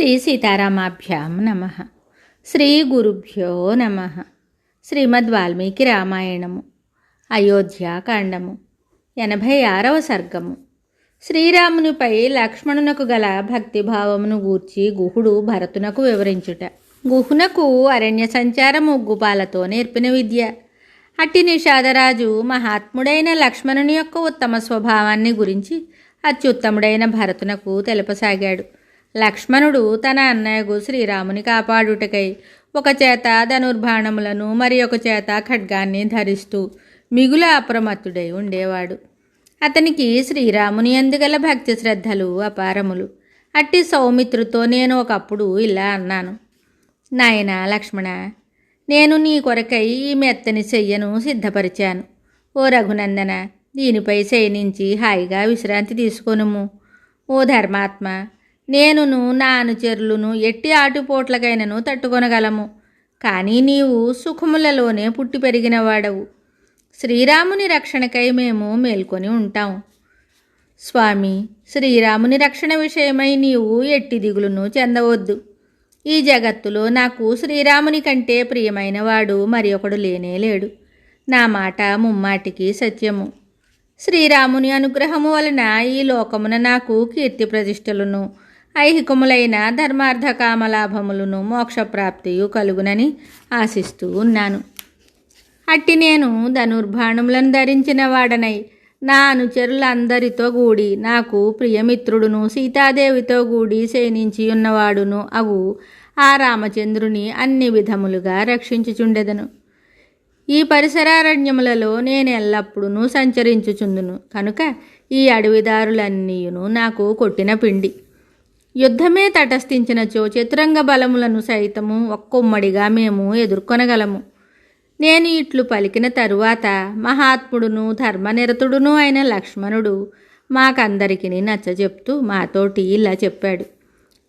శ్రీ సీతారామాభ్యాం నమః. శ్రీ గురుభ్యో నమః. శ్రీమద్ వాల్మీకి రామాయణము అయోధ్యాకాండము 86వ సర్గము. శ్రీరామునిపై లక్ష్మణునకు గల భక్తిభావమును గూర్చి గుహుడు భరతునకు వివరించుట. గుహునకు అరణ్య సంచారము గుపాలతో నేర్పిన విద్య. అట్టి నిషాదరాజు మహాత్ముడైన లక్ష్మణుని యొక్క ఉత్తమ స్వభావాన్ని గురించి అత్యుత్తముడైన భరతునకు తెలుపసాగాడు. లక్ష్మణుడు తన అన్నయ్యకు శ్రీరాముని కాపాడుటకై ఒక చేత ధనుర్బాణములను మరి ఒక చేత ఖడ్గాన్ని ధరిస్తూ మిగుల అప్రమత్తుడై ఉండేవాడు. అతనికి శ్రీరాముని అందుగల భక్తి శ్రద్ధలు అపారములు. అట్టి సౌమిత్రుతో నేను ఒకప్పుడు ఇలా అన్నాను: నాయనా లక్ష్మణ, నేను నీ కొరకై ఈ మెత్తని శయ్యను సిద్ధపరిచాను. ఓ రఘునందన, దీనిపై శయనించి హాయిగా విశ్రాంతి తీసుకొనుము. ఓ ధర్మాత్మ, నేనును నా అనుచరులను ఎట్టి ఆటుపోట్లకైనను తట్టుకొనగలము. కానీ నీవు సుఖములలోనే పుట్టి పెరిగిన వాడవు. శ్రీరాముని రక్షణకై మేము మేల్కొని ఉంటాం. స్వామి, శ్రీరాముని రక్షణ విషయమై నీవు ఎట్టి దిగులును చెందవద్దు. ఈ జగత్తులో నాకు శ్రీరాముని కంటే ప్రియమైన వాడు మరి ఒకడు లేనేలేడు. నా మాట ముమ్మాటికి సత్యము. శ్రీరాముని అనుగ్రహము వలన ఈ లోకమున నాకు కీర్తి ప్రతిష్టలను, ఐహికములైన ధర్మార్థ కామలాభములను, మోక్షప్రాప్తియు కలుగునని ఆశిస్తూ ఉన్నాను. అట్టి నేను ధనుర్బాణములను ధరించిన వాడనై నా అనుచరులందరితో కూడి నాకు ప్రియమిత్రుడును సీతాదేవితో కూడి శయనించి ఉన్నవాడును అగు ఆ రామచంద్రుని అన్ని విధములుగా రక్షించుచుండెదను. ఈ పరిసరారణ్యములలో నేను ఎల్లప్పుడూ సంచరించుచుందును కనుక ఈ అడవిదారులన్నీయును నాకు కొట్టిన పిండి. యుద్ధమే తటస్థించినచో చతురంగ బలములను సైతము ఒక్కొమ్మడిగా మేము ఎదుర్కొనగలము. నేను ఇట్లు పలికిన తరువాత మహాత్ముడును ధర్మనిరతుడును అయిన లక్ష్మణుడు మాకందరికీ నచ్చజెప్తూ మాతోటి ఇలా చెప్పాడు: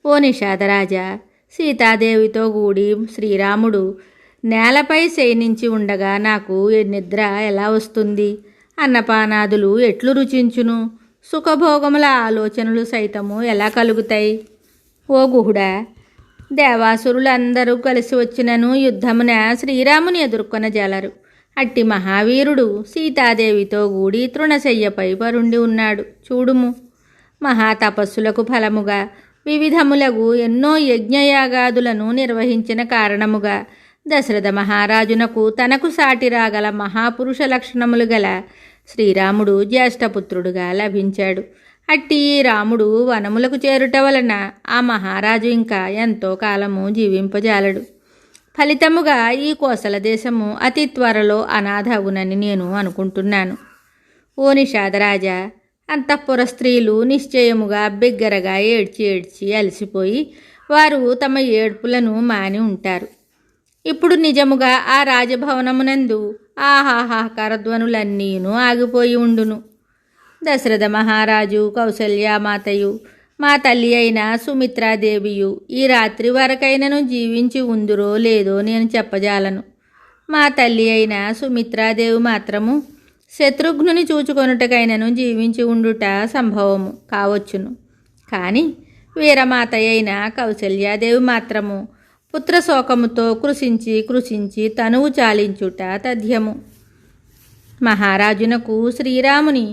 ఓ నిషాదరాజా, సీతాదేవితో కూడి శ్రీరాముడు నేలపై శయనించి ఉండగా నాకు నిద్ర ఎలా వస్తుంది? అన్నపానాదులు ఎట్లు రుచించును? సుఖభోగముల ఆలోచనలు సైతము ఎలా కలుగుతాయి? ఓ గుహుడా, దేవాసురులందరూ కలిసి వచ్చినను యుద్ధమున శ్రీరాముని ఎదుర్కొనజాలరు. అట్టి మహావీరుడు సీతాదేవితో కూడి తృణశయ్యపై పరుండి ఉన్నాడు. చూడుము. మహాతపస్సులకు ఫలముగా వివిధములగు ఎన్నో యజ్ఞయాగాదులను నిర్వహించిన కారణముగా దశరథ మహారాజునకు తనకు సాటి రాగల మహాపురుష లక్షణములు గల శ్రీరాముడు జ్యేష్ఠపుత్రుడుగా లభించాడు. అట్టి రాముడు వనములకు చేరుట వలన ఆ మహారాజు ఇంకా ఎంతో కాలము జీవింపజాలడు. ఫలితముగా ఈ కోసల దేశము అతి త్వరలో అనాథగునని నేను అనుకుంటున్నాను. ఓ నిషాదరాజా, అంతఃపుర స్త్రీలు నిశ్చయముగా బిగ్గరగా ఏడ్చి అలసిపోయి వారు తమ ఏడ్పులను మాని ఉంటారు. ఇప్పుడు నిజముగా ఆ రాజభవనమునందు ఆహాహాకరధ్వనులన్నీను ఆగిపోయి ఉండును. దశరథ మహారాజు, కౌసల్యామాతయు, మా తల్లి అయిన సుమిత్రాదేవియు ఈ రాత్రి వరకైనను జీవించి ఉందురో లేదో నేను చెప్పజాలను. మా తల్లి అయిన సుమిత్రాదేవి మాత్రము శత్రుఘ్నుని చూచుకొనుటకైనను జీవించి ఉండుట సంభవము కావచ్చును. కానీ వీరమాత అయిన కౌసల్యాదేవి మాత్రము పుత్రశోకముతో కృషించి తనువు చాలించుట తథ్యము. మహారాజునకు శ్రీరాముని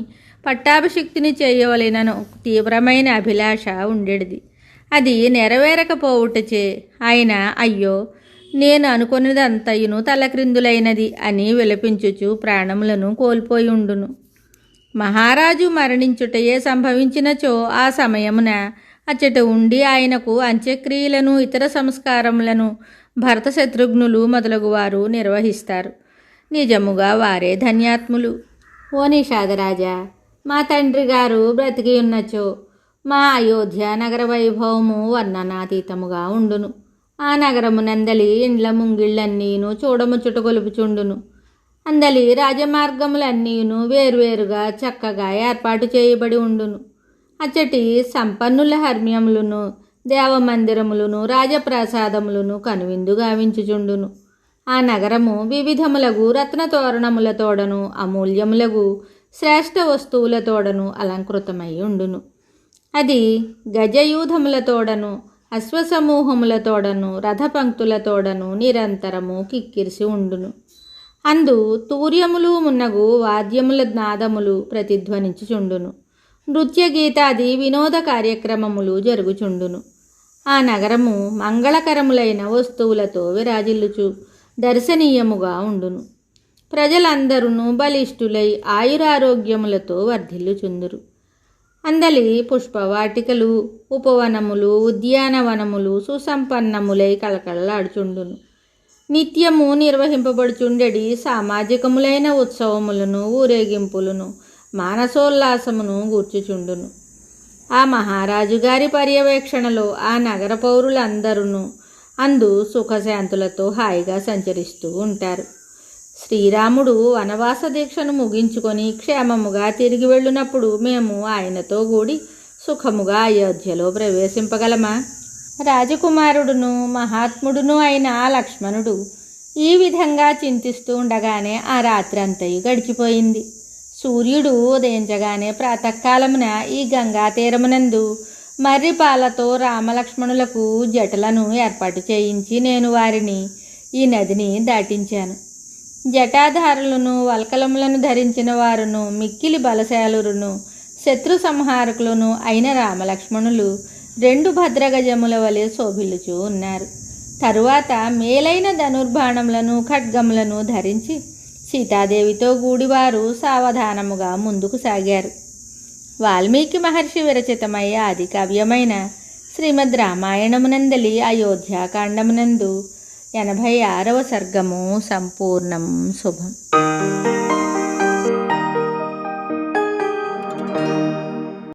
పట్టాభిషిక్తిని చేయవలెనను తీవ్రమైన అభిలాష ఉండేది. అది నెరవేరకపోవుటచే ఆయన అయ్యో, నేను అనుకున్నదంతయును తలక్రిందులైనది అని విలపించుచు ప్రాణములను కోల్పోయి ఉండును. మహారాజు మరణించుటయే సంభవించినచో ఆ సమయమున అచ్చట ఉండి ఆయనకు అంత్యక్రియలను ఇతర సంస్కారములను భరత శత్రుఘ్నులు మొదలగువారు నిర్వహిస్తారు. నిజముగా వారే ధన్యాత్ములు. ఓ నిషాదరాజా, మా తండ్రి గారు బ్రతికి ఉన్నచో మా అయోధ్య నగర వైభవము వర్ణనాతీతముగా ఉండును. ఆ నగరమునందలి ఇండ్ల ముంగిళ్ళన్నీను చూడముచ్చుట గొలుపుచుండును. అందలి రాజమార్గములన్నీను వేర్వేరుగా చక్కగా ఏర్పాటు చేయబడి ఉండును. అచ్చటి సంపన్నుల హర్మ్యములను, దేవమందిరములను, రాజప్రాసాదములను కనువిందు గావించుచుండును. ఆ నగరము వివిధములగు రత్నతోరణములతోడను అమూల్యములగు శ్రేష్ఠ వస్తువులతోడను అలంకృతమై ఉండును. అది గజయూధములతోడను అశ్వసమూహములతోడను రథపంక్తులతోడను నిరంతరము కిక్కిరిసి ఉండును. అందు తూర్యములు మున్నగు వాద్యముల నాదములు ప్రతిధ్వనించుచుండును. నృత్య గీతాది వినోద కార్యక్రమములు జరుగుచుండును. ఆ నగరము మంగళకరములైన వస్తువులతో విరాజిల్లుచు దర్శనీయముగా ఉండును. ప్రజలందరూ బలిష్ఠులై ఆయురారోగ్యములతో వర్ధిల్లుచుందురు. అందలి పుష్పవాటికలు, ఉపవనములు, ఉద్యానవనములు సుసంపన్నములై కళకళలాడుచుండును. నిత్యము నిర్వహింపబడుచుండెడి సామాజికములైన ఉత్సవములను, ఊరేగింపులను, మానసోల్లాసమును గూర్చుచుండును. ఆ మహారాజు గారి పర్యవేక్షణలో ఆ నగర పౌరులందరూ అందు సుఖశాంతులతో హాయిగా సంచరిస్తూ ఉంటారు. శ్రీరాముడు వనవాస దీక్షను ముగించుకొని క్షేమముగా తిరిగి వెళ్ళినప్పుడు మేము ఆయనతో కూడి సుఖముగా అయోధ్యలో ప్రవేశింపగలమా? రాజకుమారుడును మహాత్ముడును అయిన లక్ష్మణుడు ఈ విధంగా చింతిస్తూ ఉండగానే ఆ రాత్రంతయు గడిచిపోయింది. సూర్యుడు ఉదయించగానే ప్రాతకాలమున ఈ గంగా తీరమునందు మర్రిపాలతో రామలక్ష్మణులకు జటలను ఏర్పాటు చేయించి నేను వారిని ఈ నదిని దాటించాను. జటాధారులను, వల్కలములను ధరించిన వారును, మిక్కిలి బలశాలురును, శత్రు సంహారకులను అయిన రామలక్ష్మణులు 2 భద్రగజముల వలె శోభిల్లుచూ ఉన్నారు. తరువాత మేలైన ధనుర్బాణములను, ఖడ్గములను ధరించి సీతాదేవితో గూడివారు సావధానముగా ముందుకు సాగారు. వాల్మీకి మహర్షి విరచితమై ఆది కావ్యమైన శ్రీమద్ రామాయణమునందలి అయోధ్యాకాండమునందు 86వ సర్గము సంపూర్ణం. శుభం.